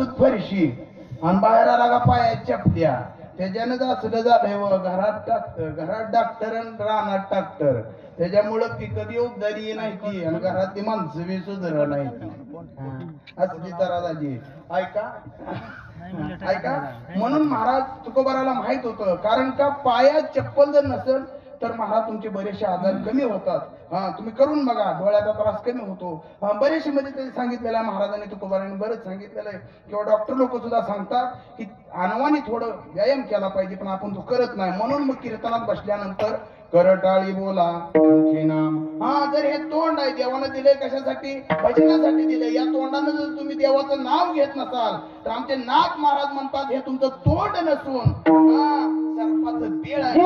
मसूद फरशी आणि बाहेर आला का पायात चपल्या त्याच्यानं असलं झालंय व घरात डॉक्टर आणि रानात ट्रॅक्टर त्याच्यामुळं पिकं बी उबदारी नाही ती आणि घरातली माणसं बी सुधार नाही असली तराजाची ऐका ऐका म्हणून महाराज तुकोबाराला माहित होतं कारण का पायात चप्पल जर नसेल तर महाराज तुमचे बरेचसे आजार कमी होतात तुम्ही करून बघा डोळ्याचा त्रास कमी होतो बरेचसे मध्ये तरी सांगितलेलं आहे महाराजांनी तुकोबारांनी बरंच सांगितलेलं आहे किंवा डॉक्टर लोक सुद्धा सांगतात की अनवानी थोडं व्यायाम केला पाहिजे पण आपण तो करत नाही म्हणून मग कीर्तनात बसल्यानंतर करटाळी बोला मुखी नाम जर हे तोंड आहे देवानं दिले कशासाठी भजनासाठी दिले या तोंडानं जर तुम्ही देवाचं नाव घेत नसाल तर आमचे नाथ महाराज म्हणतात हे तुमचं तोंड नसून सर्पाचं बेळ आहे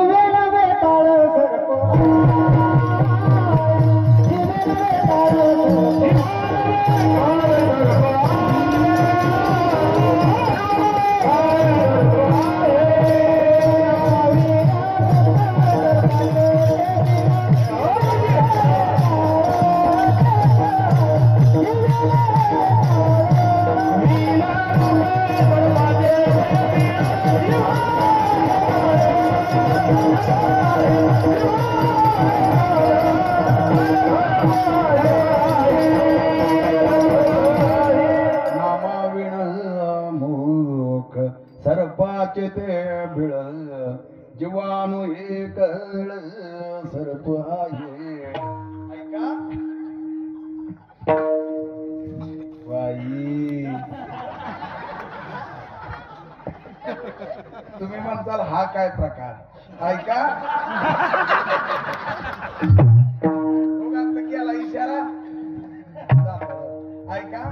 सर्पाचे ते भिळ जीवाणू हे कळ सर्प आहे ऐका बाई तुम्ही म्हणताल हा काय प्रकार ऐका केला इशारा ऐका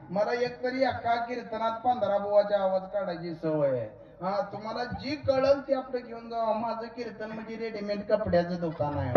मला एकतरी एका कीर्तनात 15 बुवाचा आवाज काढायची सवय आहे तुम्हाला जी कळल ते आपलं घेऊन जावा माझं कीर्तन म्हणजे रेडीमेड कपड्याचं दुकान आहे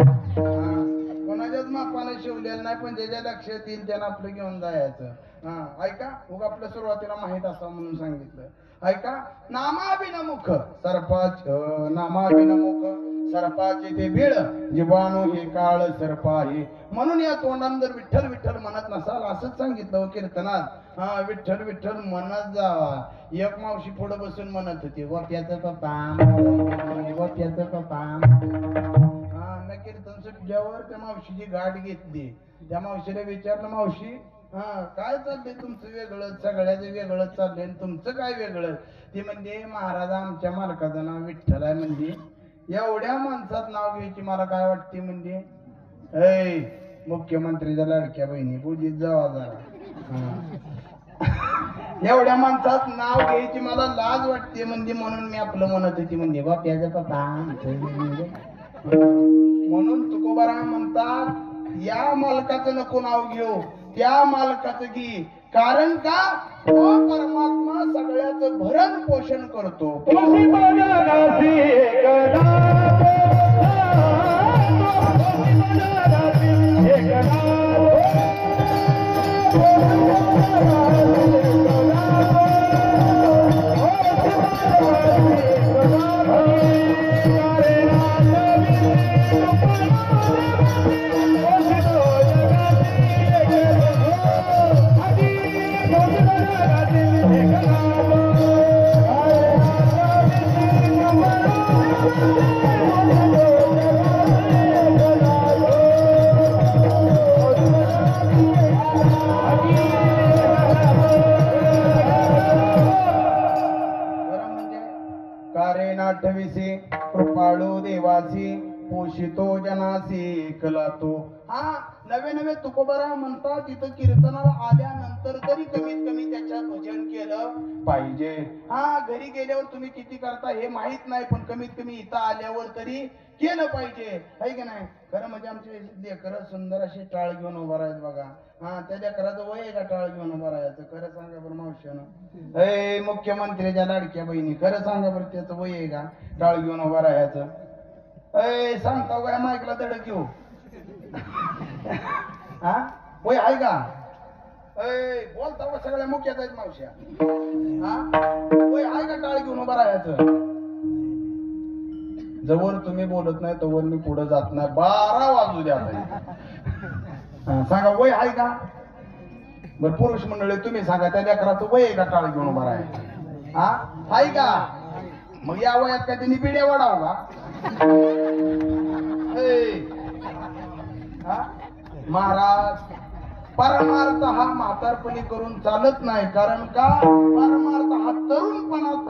कोणाच्याच मापानं शिवलेलं नाही पण ज्याच्या लक्षात येईल त्यानं आपलं घेऊन जायचं ऐका मग आपलं सुरुवातीला माहित असावं म्हणून सांगितलं ऐका नामाभिनमुख सर्पाच नामाभिनमुख सर्पाचे ते बीळ जीवाणू हे काळ सर्प आहे म्हणून या तोंडानं जर विठ्ठल विठ्ठल म्हणत नसाल असंच सांगितलं कीर्तनात विठ्ठल विठ्ठल म्हणत जावा एक मावशी पुढे बसून म्हणत होती गोप्याचं पप्पा गोप्याचं पप्पा कीर्तन सुटल्यावर त्या मावशीची गाठ घेतली त्या मावशीला विचारलं मावशी काय चाललंय तुमचं वेगळं सगळ्याचं वेगळंच चाललंय तुमचं काय वेगळं ती म्हणजे महाराज आमच्या मालकाचं नाव विठ्ठल आहे म्हणजे एवढ्या माणसात नाव घ्यायची मला काय वाटते म्हणजे मुख्यमंत्रीच्या लाडक्या बहिणी पूजित जावा जरा एवढ्या माणसात नाव घ्यायची मला लाज वाटते म्हणजे म्हणून मी आपलं म्हणत होती म्हणजे बाप्याचं पप्पा म्हणून तुकोबारा म्हणतात या मालकाचं नको नाव घेऊ त्या मालकाचं घे कारण का तो परमात्मा सगळ्याचं भरण पोषण करतो आठविसे कृपाळू देवासी पोषितो जनासी कलातो नवे नवे तुकोबारा म्हणतात तिथं कीर्तनाला आल्यानंतर तरी कमीत कमी त्याच्यात भजन केलं पाहिजे घरी गेल्यावर तुम्ही किती करता हे माहित नाही पण कमीत कमी इथं आल्यावर तरी केलं पाहिजे आहे की नाही खरं म्हणजे आमचे लेकरं सुंदर अशी टाळ घेऊन उभा राहत बघा त्या लेकराचं वय आहे का टाळ घेऊन उभा राहायचं खरं सांगा बरं मावशीनं मुख्यमंत्र्याच्या लाडक्या बहिणी खरं सांगा बरं त्याचं वय आहे का टाळ घेऊन उभा राहायचं सांगता काय माईकला धडक घेऊ वय आहे का बोलता सगळ्या मुख्याच आहेत मावश्या वय आहे का टाळ घेऊन उभा राहायचं जवळ तुम्ही बोलत नाही तोवर मी पुढे जात नाही 12 वाजू द्या सांगा वय आहे का बर पुरुष मंडळी तुम्ही सांगा त्या लेकराचं वय आहे का टाळ घेऊन उभा आहे? हा हाय का? मग या वयात काय त्यांनी पिढ्या वाढाव का? हा? महाराज परमार्थ हा म्हातारपणी करून चालत नाही. कारण का परमार्थ हा तरुणपणात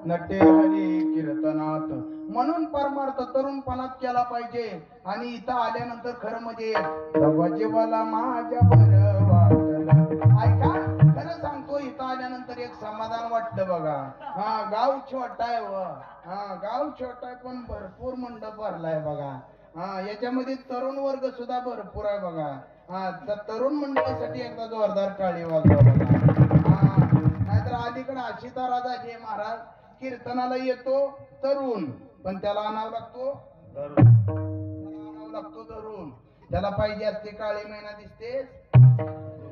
नटे हरी कीर्तनात. म्हणून परमार्थ तरुणपणात केला पाहिजे. आणि इथं आल्यानंतर खरं म्हणजे जीवाला माझ्या बरं वाटलं. ऐका खरं सांगतो इथं आल्यानंतर एक समाधान वाटलं बघा. हा गाव छोटा आहे व हा गाव छोटा आहे पण भरपूर मंडप भरलाय बघा. हा याच्यामध्ये तरुण वर्ग सुद्धा भरपूर आहे बघा. हा तरुण मंडळीसाठी एकदा जोरदार टाळी वाजवा बघा. हा नाहीतर अलीकडे आशिता राजा जे महाराज कीर्तनाला येतो तरुण पण त्याला आणावं लागतो तरुण. त्याला पाहिजे असते काळी महिना दिसते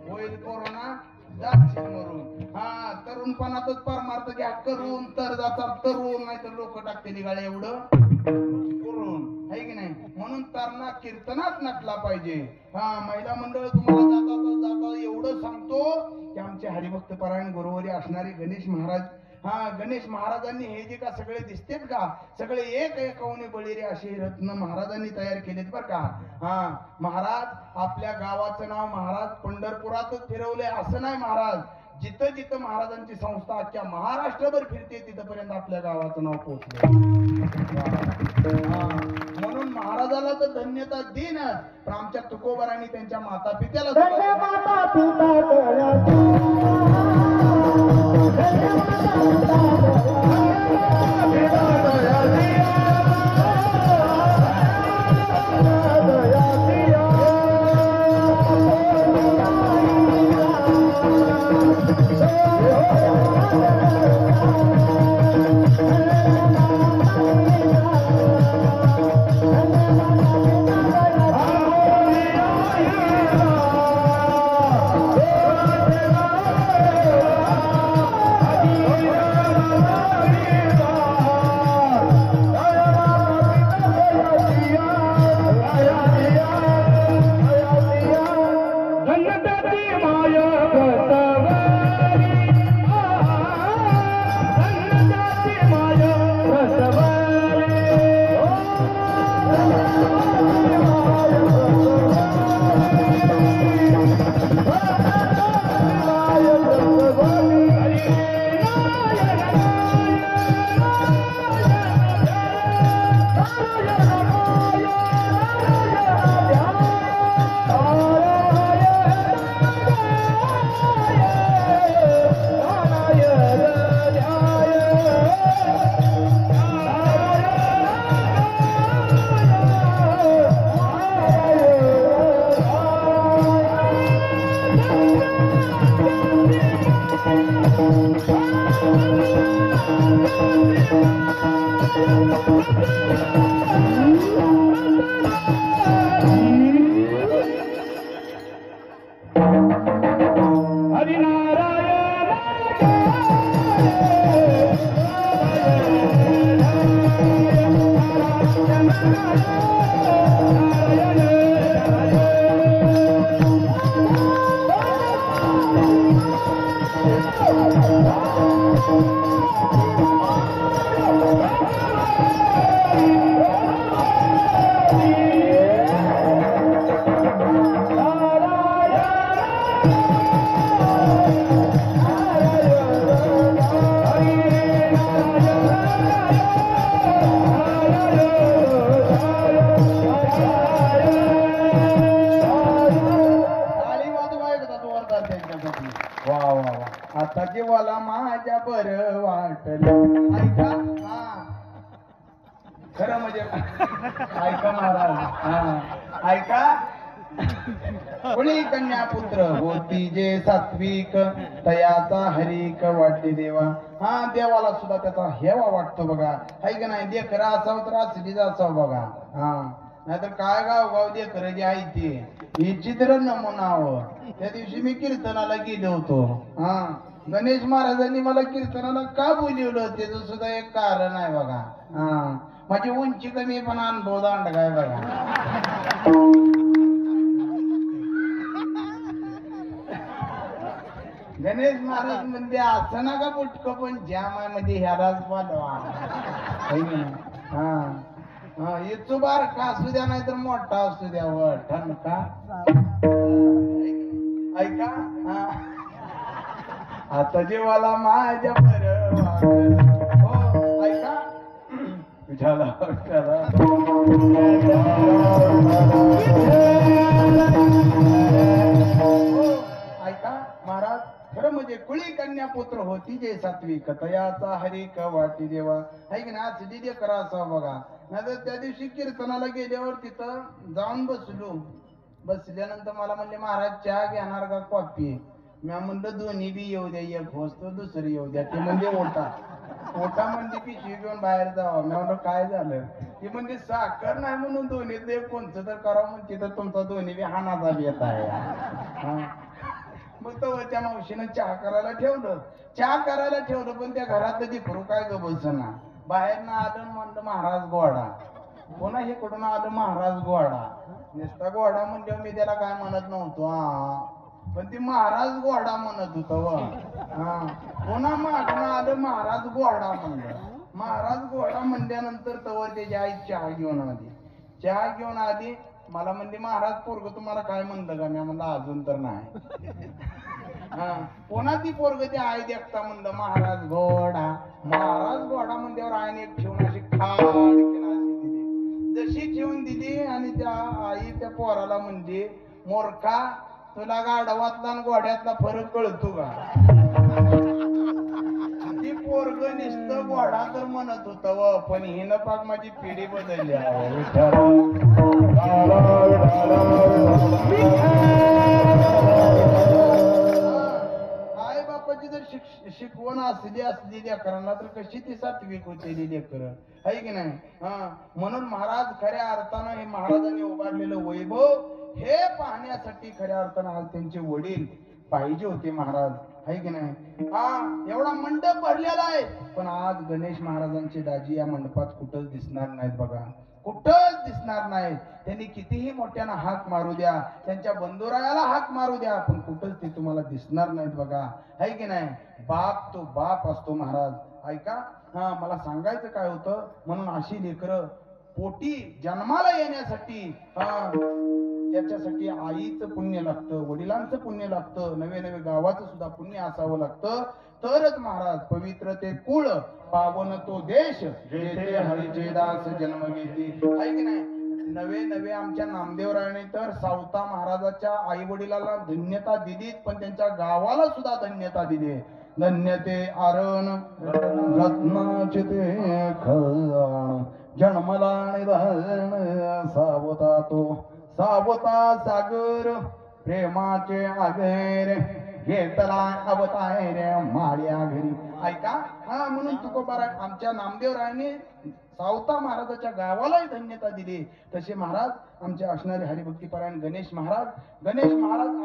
होईल कोरोना जाशील मरून. हा तरुणपणातच परमार्थ घ्या करून तर जातात तरुण. नाही तर लोक टाकते गाळे एवढं करून आहे की नाही. म्हणून तरणा कीर्तनात नटला पाहिजे. हा महिला मंडळ तुम्हाला जाता एवढं सांगतो की आमचे हरिभक्त परायण गुरुवारी असणारे गणेश महाराज. हा गणेश महाराजांनी हे जे का सगळे दिसतेत का सगळे एक एकावने बळीरे असे रत्न महाराजांनी तयार केलेत बर का. हा महाराज आपल्या गावाचं नाव महाराज पंढरपुरातच फिरवले असं नाही. महाराज जिथं जिथं महाराजांची संस्था अख्ख्या महाराष्ट्रभर फिरते तिथपर्यंत आपल्या गावाचं नाव पोहोचले. म्हणून महाराजाला तर धन्यता देणं पण आमच्या तुकोबारांनी त्यांच्या माता पित्याला Oh आता जीवाला माझ्या बरं वाटलं. ऐका हा खरं म्हणजे ऐका महाराज हा ऐका. कुणी कन्या पुत्र होती जे सात्विक तयाचा हरिक वाटते देवा. हा देवाला सुद्धा त्याचा हेवा वाटतो बघा. ऐक नाही लेकर असावं तर असलीच असावं बघा. हा नाहीतर काय गाव लेकर जे आहे ते हे चित्र नमुनावं. त्या दिवशी मी कीर्तनाला गेलो होतो. हा गणेश महाराजांनी मला कीर्तनाला का बोलवलं त्याचं सुद्धा एक कारण आहे बघा. हा माझी उंची कमी पण अनुभव दांड काय बघा. गणेश महाराज म्हणजे असं ना का बुटकं पण ज्यामध्ये ह्यालाच पाठवा. हा इथं बार का असू द्या नाही तर मोठा असू द्या व ठणका. ऐका हा आता जीवाला माझ्या बरं वाटलं. हो ऐका तुझ्याला ऐका महाराज. खरं म्हणजे कुळी कन्या पुत्र होती जे सात्विक तयाचा हरिक वाटी देवा. है की नाही असं दिदे करा असं बघा. नाही त्या दिवशी कीर्तनाला गेल्यावर तिथं जाऊन बसलो. बसल्यानंतर मला म्हणले महाराज चहा घेणार का कॉफी. मी म्हणलं दोन्ही बी येऊ द्या. एक होतो दुसरी येऊ द्या. ते म्हणजे ओटा म्हणजे पिशवी घेऊन बाहेर जावं. मी म्हणलं काय झालं. ती म्हणजे साखर नाही म्हणून दोन्हीतलं एक कोणतं तर करावं म्हणते तर तुमचा दोन्ही बी हानाचा बी येत आहे. मग तो त्या मावशीनं चहा करायला ठेवलं पण त्या घरातलं दिकरू काय ग बसना. बाहेर ना आलं म्हणलं महाराज गोडा. पुन्हा हे कुठून आलं महाराज गोडा. नुसता गोडा म्हणजे मी त्याला काय म्हणत नव्हतो. हा पण ती महाराज गोडा म्हणत होत. हा पुन्हा मागणं आलं महाराज गोडा म्हणलं. महाराज गोडा म्हणल्यानंतर तवर त्याची आई चहा घेऊन आली. मला म्हणली महाराज पोरग तुम्हाला काय म्हणलं का. मी म्हणलं अजून तर नाही. हा पुन्हा ती पोरग ते आई देखता म्हणलं महाराज घोडा म्हणल्यावर आईने एक ठेवून अशी खाड दिली. जशी ठेवून दिली आणि त्या आई त्या पोराला म्हणजे मोरखा तुला गाढवातला आणि घोड्यातला फरक कळतो का. ती पोरग नुसतं घोडा तर म्हणत होत व पण हिनं पाक माझी पिढी बदलली. आई बापाची जर शिकवण असली लेकरांना तर कशी ती सात्विक होते लेकर आहे की नाही. हा म्हणून महाराज खऱ्या अर्थानं हे महाराजांनी उभारलेलं वैभव हे पाहण्यासाठी खऱ्या अर्थानं आज त्यांचे वडील पाहिजे होते महाराज आहे की नाही. हा एवढा मंडप भरलेला आहे पण आज गणेश महाराजांचे दाजी या मंडपात कुठंच दिसणार नाहीत बघा. कुठंच दिसणार नाहीत. त्यांनी कितीही मोठ्यानं हाक मारू द्या त्यांच्या बंधुरायाला हाक मारू द्या पण कुठंच ते तुम्हाला दिसणार नाहीत बघा आहे की नाही. बाप तो बाप असतो महाराज. ऐका हा मला सांगायचं काय होतं म्हणून अशी लेकरं पोटी जन्माला येण्यासाठी त्याच्यासाठी आईचं पुण्य लागतं वडिलांचं पुण्य लागतं नवे गावाचं सुद्धा पुण्य असावं लागतं तरच महाराज पवित्र ते कुळ पावन तो देश जेथे हरीचे दास जन्म घेते आहे की नाही. नवे आमच्या नामदेवरायाने तर सावता महाराजाच्या आई वडिलाला धन्यता दिली पण त्यांच्या गावाला सुद्धा धन्यता दिली. धन्यते आरण रत्नाचे ते खण जन्मला निधन सावता सागर प्रेमाचे आगर घेतला अवतार माळ्या घरी. ऐका हा म्हणून तुकोबारा आमच्या नामदेवरायाने सावता महाराजाच्या गावालाही धन्यता दिली. तसे महाराज आमचे असणारे हरिभक्तीपरायण गणेश महाराज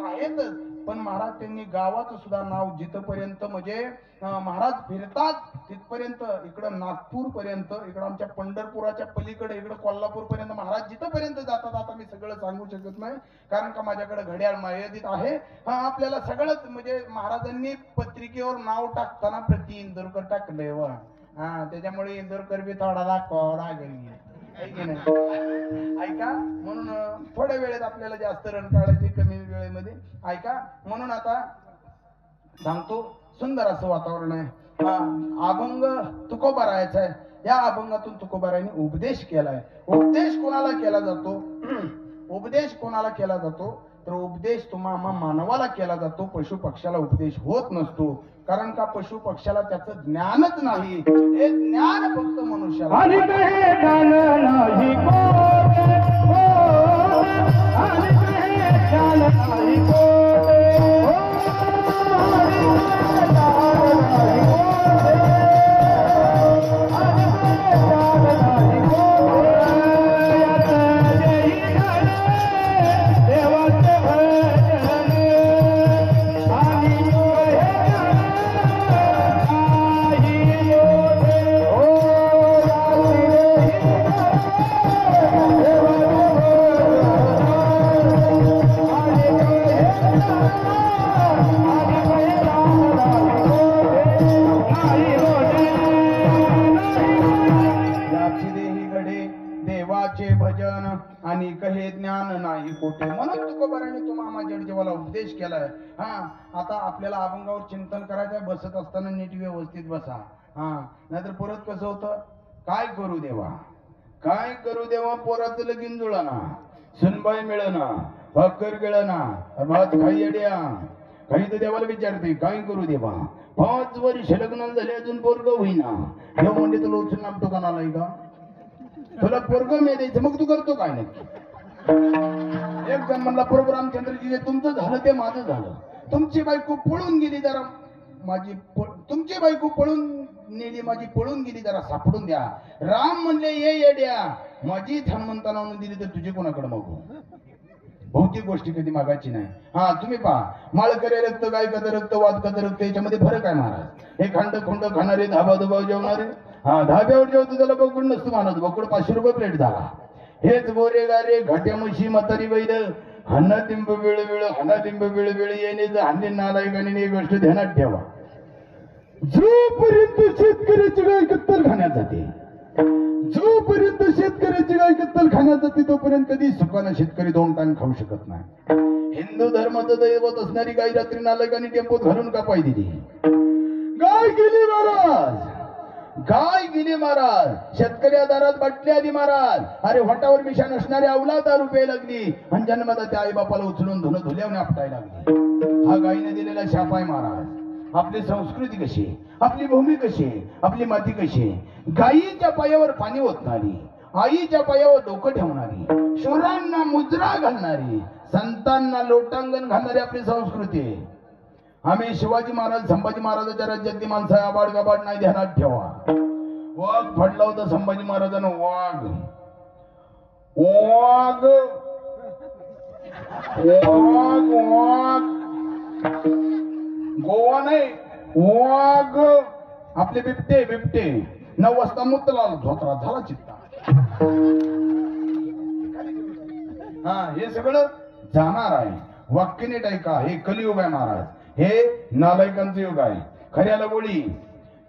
आहेतच पण महाराज त्यांनी गावाचं सुद्धा नाव जिथपर्यंत म्हणजे महाराज फिरतात तिथपर्यंत इकडं नागपूर पर्यंत इकडं आमच्या पंढरपुराच्या पलीकडे इकडं कोल्हापूर पर्यंत महाराज जिथपर्यंत जातात. आता मी सगळं सांगू शकत नाही कारण का माझ्याकडे घड्याळ मर्यादित आहे. हा आपल्याला सगळंच म्हणजे महाराजांनी पत्रिकेवर नाव टाकताना प्रति इंदोरकर टाकलंय व हा त्याच्यामुळे इंदोरकर बी थोडा दाखवावा लागेल. ऐका म्हणून थोड्या वेळेत आपल्याला जास्त रन काढायचे कमी वेळेमध्ये. ऐका म्हणून आता सांगतो सुंदर असं वातावरण आहे. अभंग तुकोबारायाचा आहे. या अभंगातून तुकोबारायांनी उपदेश केलाय. उपदेश कोणाला केला जातो उपदेश कोणाला केला जातो तर उपदेश तुम्हा मानवाला केला जातो, पशु पक्षाला उपदेश होत नसतो. कारण का पशु पक्षाला त्याचं ज्ञानच नाही, हे ज्ञान फक्त मनुष्याला. आणि कहे ज्ञान नाही कोठे, आणि कहे ज्ञान नाही कोठे, भजन आणि कहे ज्ञान नाही कोठे. म्हणून तुकोबाराने तुम्हा माझ्या जीवाला उपदेश केलाय. आता आपल्याला अभंगावर चिंतन करायचं, बसत असताना नीट व्यवस्थित बसा. नाहीतर परत कसं होतं, काय करू देवा, काय करू देवा, पोराचं लगीन जुळना, सुनबाई मिळना, भाकर गिळना, भात खाई येड्या, काही तर देवाला विचारते काय करू देवा, 5 वर्ष लग्न झाले अजून पोरग होईना. देव म्हणजे तुला उचलून नामतो का नालाय का, तुला पोरग मिळायचं मग तू करतो काय नक्की. एक जण म्हणला प्रभू रामचंद्रजी जे तुमचं झालं ते माझं झालं, तुमची बायको पळून गेली, जरा माझी तुमची बायको पळून नेली, माझी पळून गेली, जरा सापडून द्या. राम म्हणले ये येड्या, माझी हनुमंताला आणून दिली तर तुझी कोणाकडे मागू. भौतिक गोष्टी कधी मागायची नाही. तुम्ही पहा, माळकरी रक्त, गायकाचं रक्त, वादकाचं रक्त, याच्यामध्ये फरक आहे महाराज. हे खांड खुंड खाणारे, धाबा दुबाव जेवणारे, धाब्यावर जेवतो त्याला बकुड नसतो मानत, बकुड 500 रुपये प्लेट झाला. हेच बोरे गारे, घाट्या म्हशी, म्हातारी बैल, हन्ना तिंब वेळ वेळ, हन्ना तिंब वेळ वेळ येणे, हांडे नालायकाने एक गोष्ट ध्यानात ठेवा, जोपर्यंत शेतकऱ्याची गाय कत्तल खाण्यात जाते, जोपर्यंत शेतकऱ्याची गाय कत्तल खाण्यात जाते, तोपर्यंत कधी सुखानं शेतकरी 2 टाइम खाऊ शकत नाही. हिंदू धर्माचं दैवत असणारी गाय रात्री नालायकाने टेम्पोत घालून का पाय दिली, गाय गेली महाराज, गाय गेली महाराज, शेतकऱ्या दारात बाटली आली महाराज. अरे होटावर मिशा नसणारी अवलाद रुपये लागली, आणि जन्मदा त्या आई बापाला उचलून धुणं धुल्याने आपटायला लागली. हा गायीने दिलेला शाप आहे महाराज. आपली संस्कृती कशी, आपली भूमी कशी, आपली माती कशी, गायीच्या पायावर पाणी ओतणारी, आईच्या पायावर डोकं ठेवणारी, शूरांना मुजरा घालणारी, संतांना लोटांगण घालणारी आपली संस्कृती आहे. आम्ही शिवाजी महाराज, संभाजी महाराजांच्या राज्यातली माणसं आबाड गाबाड नाही, ध्यानात ठेवा. वाघ फडला होता संभाजी महाराजांना, वाघ वाघ वाघ वाघ, गोवा नाही वाघ, आपले बिबटे बिबटे 9 वाजता मुतला धोत्रा झाला चित्ता. हे सगळं जाणार आहे. वाक्य नीट ऐका, हे कलियुग आहे महाराज, हे नालायकांचं युग आहे. खऱ्याला गोळी,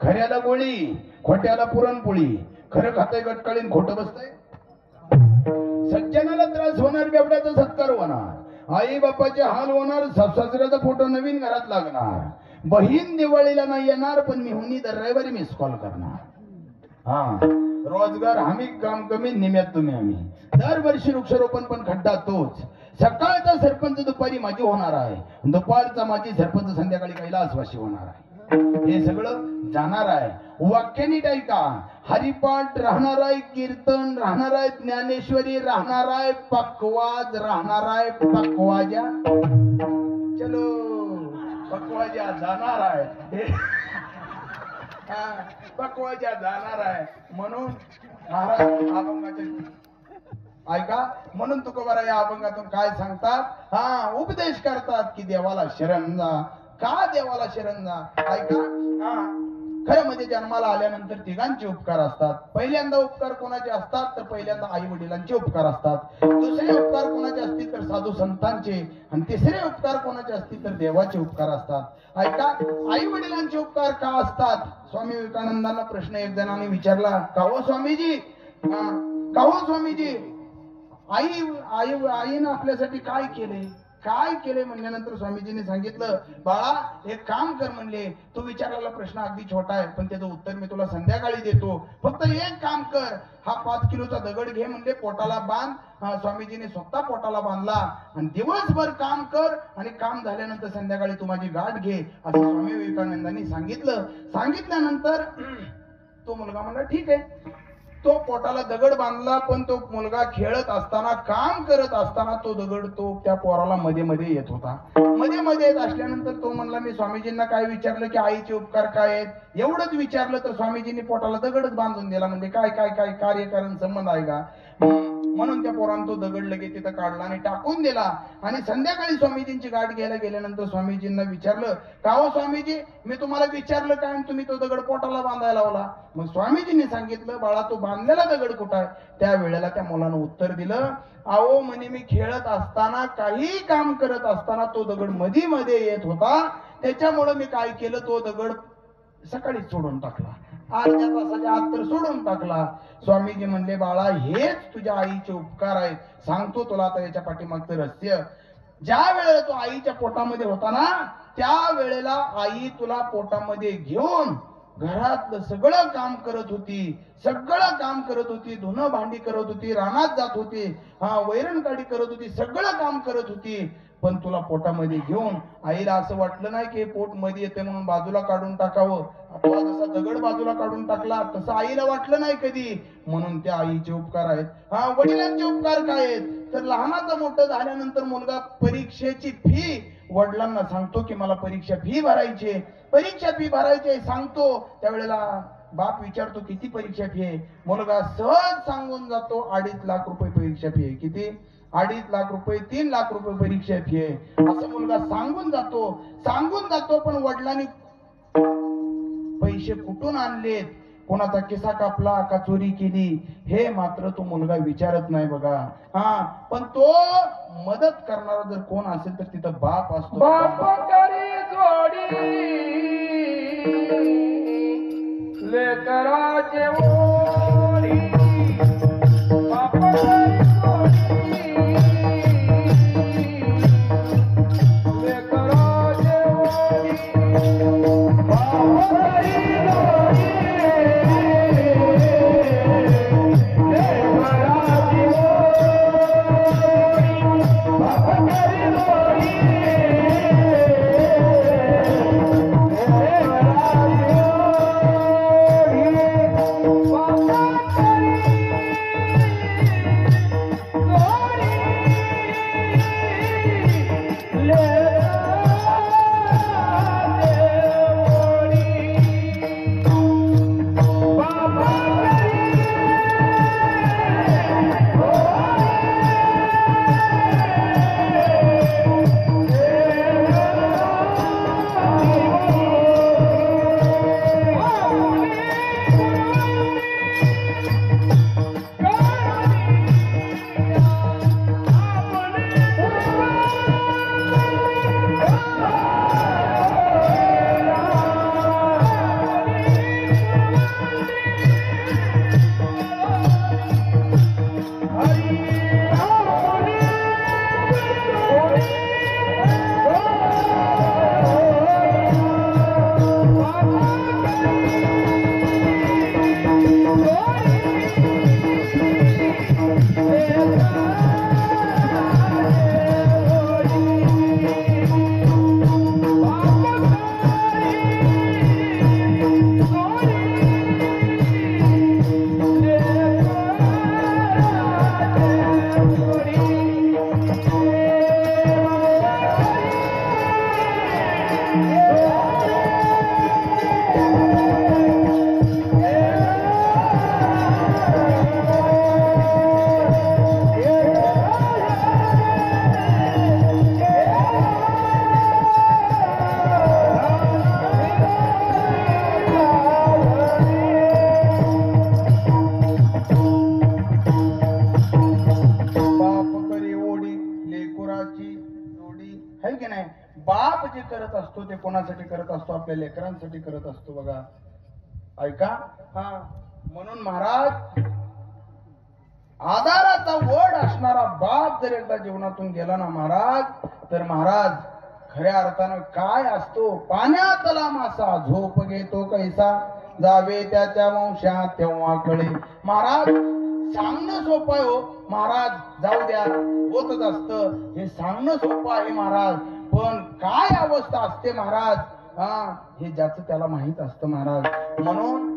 खऱ्याला गोळी, खोट्याला पुरणपोळी, खरं खातंय गटकाळीन खोटं बसतंय. सज्जनाला त्रास होणार, बेवड्याचा सत्कार होणार, आई बापाचे हाल होणार, सासऱ्याचा फोटो नवीन घरात लागणार, बहीण दिवाळीला नाही येणार पण मेहुणी दर रविवारी मिस कॉल करणार. रोजगार हमी, काम कमी, निम्यात तुम्ही आम्ही. दरवर्षी वृक्षारोपण पण खड्डा तोच. सकाळचा सरपंच दुपारी माझी होणार आहे, दुपारचा माझी सरपंच संध्याकाळी कैलासवासी होणार आहे. हे सगळं जाणार आहे. वाक्य नीट ऐका, हरिपाठ राहणार आहे, कीर्तन राहणार आहे, ज्ञानेश्वरी राहणार आहे, पकवाज राहणार आहे, पकवाजा चलो पकवाजा जाणार आहे, पकवाजा जाणार आहे. म्हणून महाराज अभंगाचे ऐका, म्हणून तुकोबारा या अभंगातून काय सांगतात, उपदेश करतात की देवाला शरण जा. का देवाला शरण जा? ऐका, खरं म्हणजे जन्माला आल्यानंतर तिघांचे उपकार असतात. पहिल्यांदा उपकार कोणाचे असतात तर पहिल्यांदा आई वडिलांचे उपकार असतात, दुसरे उपकार कोणाचे असतील तर साधू संतांचे, आणि तिसरे उपकार कोणाचे असतील तर देवाचे उपकार असतात. ऐका, आई वडिलांचे उपकार का असतात? स्वामी विवेकानंदांना प्रश्न एक जणांनी विचारला, का हो स्वामीजी, का हो स्वामीजी, आईनं आपल्यासाठी काय केले, काय केले म्हणल्यानंतर स्वामीजींनी सांगितलं, बाळा एक काम कर म्हणले, तू विचारलेला प्रश्न अगदी छोटा आहे पण त्याचं उत्तर मी तुला संध्याकाळी देतो. फक्त एक काम कर, हा 5 किलोचा दगड घे म्हणले, पोटाला बांध. स्वामीजीने स्वतः पोटाला बांधला आणि दिवसभर काम कर आणि काम झाल्यानंतर संध्याकाळी तू माझी गाठ घे असं स्वामी विवेकानंदांनी सांगितलं. सांगितल्यानंतर तो मुलगा म्हणला ठीक आहे. तो पोटाला दगड बांधला, पण तो मुलगा खेळत असताना, काम करत असताना तो दगड तो त्या पोराला मध्ये मध्ये येत होता. मध्ये मध्ये येत असल्यानंतर तो म्हणला, मी स्वामीजींना काय विचारलं की आईचे उपकार काय आहेत, एवढंच विचारलं तर स्वामीजींनी पोटाला दगडच बांधून दिला. म्हणजे काय काय काय कार्यकारण संबंध आहे का म्हणून त्या पोरानं तो दगड लगेच तिथं काढला आणि टाकून दिला. आणि संध्याकाळी स्वामीजींची गाठ घ्यायला गेल्यानंतर स्वामीजींना विचारलं, का हो स्वामीजी, मी तुम्हाला विचारलं काय तुम्ही तो दगड पोटाला बांधायला लावला. मग स्वामीजींनी सांगितलं, बाळा तो बांधलेला दगड कुठं आहे. त्यावेळेला त्या मुलानं उत्तर दिलं, अहो म्हणे मी खेळत असताना, काही काम करत असताना तो दगड मध्ये मध्ये येत होता, त्याच्यामुळे मी काय केलं, तो दगड सकाळीच सोडून टाकला, अर्ध्या तासाच्या आत तर सोडून टाकला. स्वामीजी म्हणले, बाळा हेच तुझ्या आईचे उपकार आहेत. सांगतो तुला आता याच्या पाठीमागचं रहस्य. ज्या वेळेला तो आईच्या पोटामध्ये होता ना, त्या वेळेला आई तुला पोटामध्ये घेऊन घरातलं सगळं काम करत होती, सगळं काम करत होती, धुणं भांडी करत होती, रानात जात होती, वैरण काढी करत होती, सगळं काम करत होती. पण तुला पोटामध्ये घेऊन आईला असं वाटलं नाही की पोट मध्ये येते म्हणून बाजूला काढून टाकावं. आपला जसा दगड बाजूला काढून टाकला तसं आईला वाटलं नाही कधी. म्हणून त्या आईचे उपकार आहेत. वडिलांचे उपकार काय आहेत तर लहानाचा मोठं झाल्यानंतर मुलगा परीक्षेची फी वडिलांना सांगतो की मला परीक्षा फी भरायची, परीक्षा फी भरायची सांगतो. त्यावेळेला बाप विचारतो किती परीक्षा फी आहे. मुलगा सहज सांगून जातो 2.5 लाख रुपये परीक्षा फी आहे. किती? 2.5 लाख रुपये, 3 लाख रुपये परीक्षा फी आहे असं मुलगा सांगून जातो. पण वडिलांनी पैसे कुठून आणलेत, कोणाचा किस्सा कापला का चोरी केली हे मात्र तो मुलगा विचारत नाही बघा. पण तो मदत करणारा जर कोण असेल तर तिथं बाप असतो. बाप करी जोडी लेकराचे ओढी, बाप करी जोडी लेकराचे ओढी, बाप करी जोडी लेकराचे ओढी, बाप करी जोडी बाप जे करत असतो ते कोणासाठी करत असतो? आपल्या लेकरांसाठी करत असतो बघा. ऐका. म्हणून महाराज आधाराचा वड असणारा बाप जर एकदा जीवनातून गेला ना महाराज, तर महाराज खऱ्या अर्थानं काय असतो, पाण्यातला मासा झोप घेतो कैसा, जावे त्याच्या वंशात तेव्हा कळे. महाराज सांगणं सोपं आहे हो महाराज, जाऊ द्या होतच असतं, हे सांगणं सोपं आहे महाराज, पण काय अवस्था असते महाराज, हे ज्याचं त्याला माहित असतं महाराज. म्हणून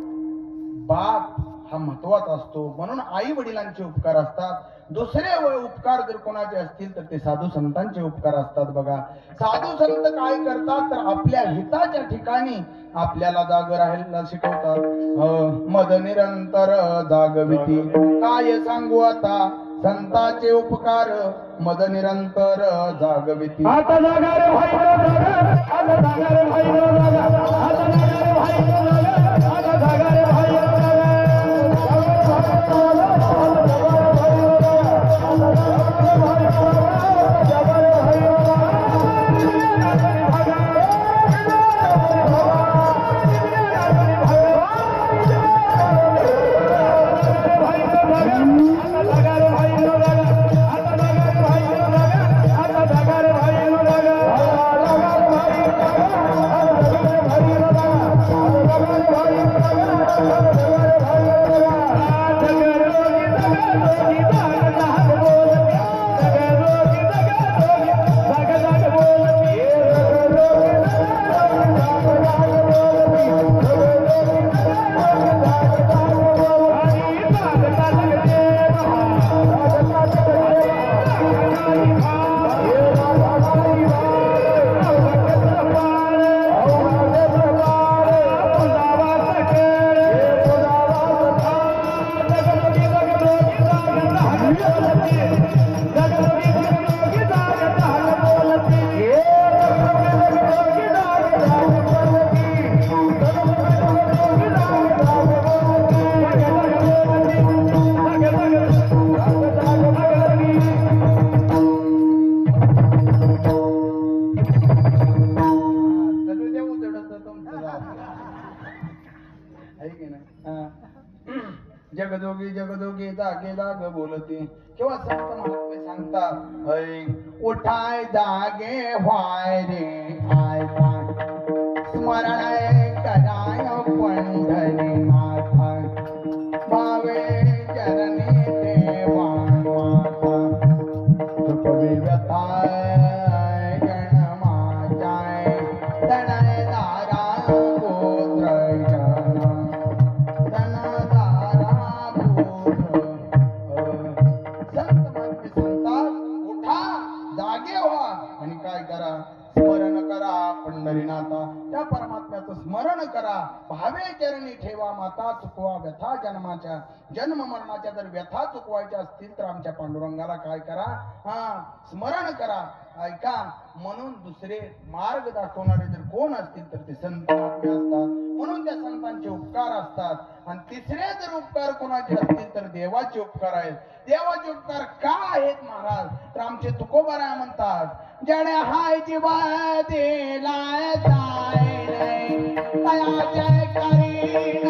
बाप हा महत्वाचा असतो, म्हणून आई वडिलांचे उपकार असतात. दुसरे उपकार जर कोणाचे असतील तर ते साधू संतांचे उपकार असतात. बघा साधू संत काय करतात तर आपल्या हिताच्या ठिकाणी आपल्याला जाग राहायला शिकवतात. मद निरंतर जागविती काय सांगू आता, संतांचे उपकार मद निरंतर जागविती. आता जागा रे भाई जागा, आता जागा रे भाई जागा, आता जागा रे भाई जागा, आता जागा रे भाई जागा. जगदोगी जगदोगी जागे जाग बोलते. किंवा संत महात्मे सांगतात, हय उठाय जागे व्हाय रे आय स्मरण कराय पंढरीनाथ, भावे चरणी देवा माता, सुखवी व्यथाय गणमाचाय तनय दारा गोत्र पंढरीनाथा, त्या परमात्म्याचं स्मरण करा, भावे चरणी ठेवा माता, चुकवा व्यथा जन्माच्या, जन्म मरणाच्या जर व्यथा चुकवायच्या असतील तर आमच्या पांडुरंगाला काय करा, स्मरण करा. ऐका, म्हणून दुसरे मार्ग दाखवणारे जर कोण असतील तर ते संत महात्मे असतात, म्हणून त्या संतांचे उपकार असतात. आणि तिसरे जर उपकार कोणाचे असतील तर देवाचे उपकार आहेत. देवाचे उपकार का आहेत महाराज, तर आमचे तुकोबाराय म्हणतात, जण हाय जीवा दिलाय जाय नाही, तयाचे करीन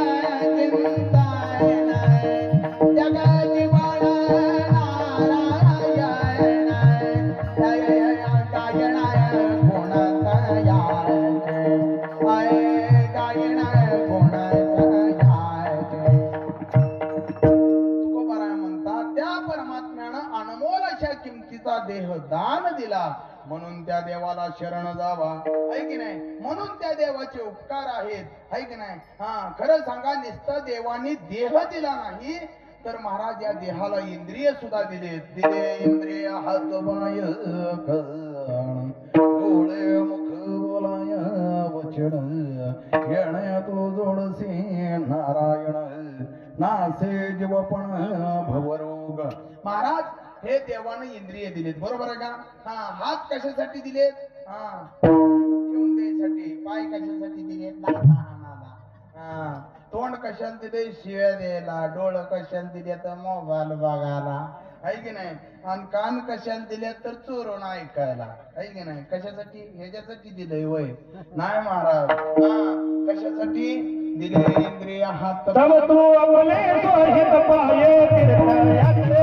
चिंताय नाही, जग जीवन नारायण गायणाय गुणत याचे, गायणाय गुणत याचे. तुकोबाराय म्हणतात, त्या परमात्म्यानं अनमोल अशा किमतीचा देह दान दिला, म्हणून त्या देवाला शरण जावा, है की नाही. म्हणून त्या देवाचे उपकार आहेत, है की नाही. खरं सांगा, नुसतं देवानी देह दिला नाही तर महाराज या देहाला इंद्रिय सुद्धा दिले इंद्रिय हात पाय कान डोळे मुख बोलाय वचन, येण्या तो जोडसे नारायण, नासे जीवपण भवरोग. महाराज हे देवाने इंद्रिय दिलेत, बरोबर आहे का. हात कशासाठी दिलेत, ठेवून द्यायसाठी. पाय कशासाठी दिलेत, तोंड कशाला दिले, शिव्या द्यायला. डोळं कशाला दिले तर मोबाईल बघायला, है की नाही. आणि कान कशाला दिले तर चोरून ऐकायला, है की नाही. कशासाठी, ह्याच्यासाठी दिलंय वय नाही महाराज. कशासाठी दिले इंद्रिय हात, तू आपले सोहित पाये तीर्थ